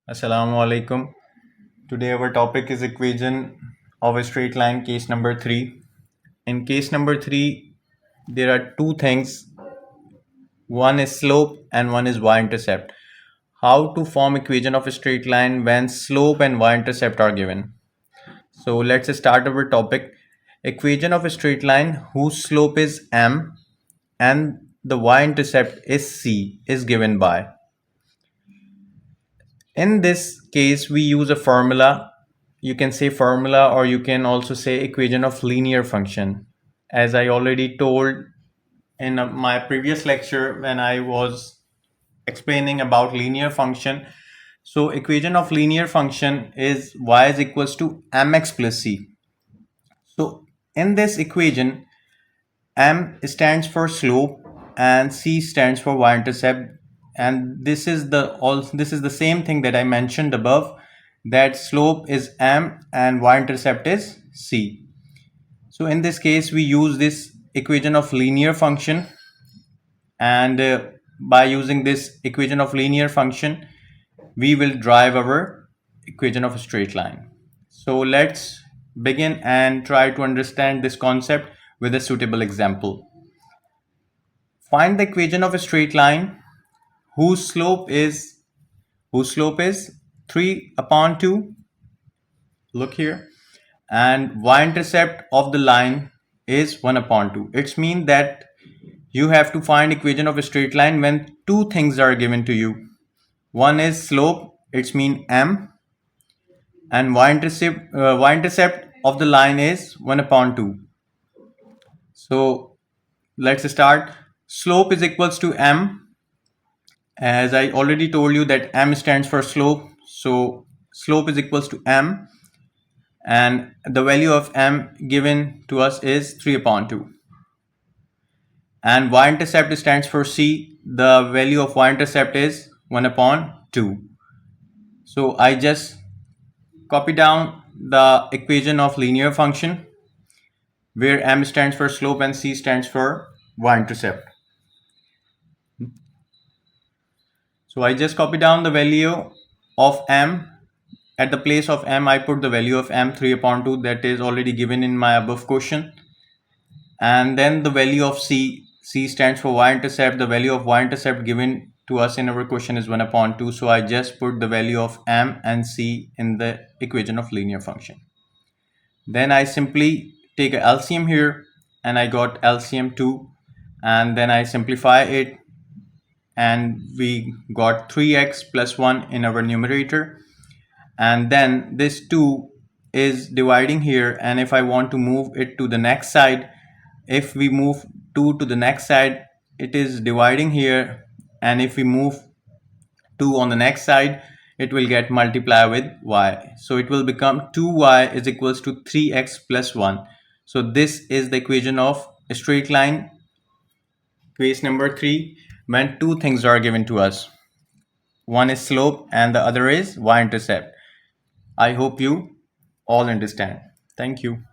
Assalamu alaikum. Today our topic is equation of a straight line, case number 3. In case number 3, there are two things. One is slope and one is y-intercept. How to form equation of a straight line when slope and y-intercept are given. So let's start our topic. Equation of a straight line whose slope is m and the y-intercept is c is given by. In this case, we use a formula. You can say formula or you can also say equation of linear function. As I already told in my previous lecture when I was explaining about linear function. So equation of linear function is y is equals to mx plus c. So in this equation, m stands for slope and c stands for y-intercept, and this is the same thing that I mentioned above, that slope is m and y-intercept is c. So in this case we use this equation of linear function, and by using this equation of linear function we will derive our equation of a straight line. So let's begin and try to understand this concept with a suitable example. Find the equation of a straight line whose slope is 3 upon 2. Look here. And y-intercept of the line is 1 upon 2. It's mean that you have to find equation of a straight line when two things are given to you. One is slope, it's mean m, and y-intercept of the line is 1 upon 2. So let's start. Slope is equals to m. As I already told you that m stands for slope, so slope is equals to m, and the value of m given to us is 3 upon 2. And y-intercept stands for c, the value of y-intercept is 1 upon 2. So I just copy down the equation of linear function where m stands for slope and c stands for y-intercept. So I just copy down the value of m. At the place of m, I put the value of m 3 upon 2, that is already given in my above question. And then the value of c stands for y-intercept. The value of y-intercept given to us in our question is 1 upon 2. So I just put the value of m and c in the equation of linear function. Then I simply take a LCM here, and I got LCM 2, and then I simplify it, and we got 3x plus 1 in our numerator, and then this 2 is dividing here, and if I want to move it to the next side, if we move 2 to the next side, it is dividing here, and if we move 2 on the next side, it will get multiplied with y. So it will become 2y is equals to 3x plus 1. So this is the equation of a straight line, case number 3, when two things are given to us. One is slope and the other is y-intercept. I hope you all understand. Thank you.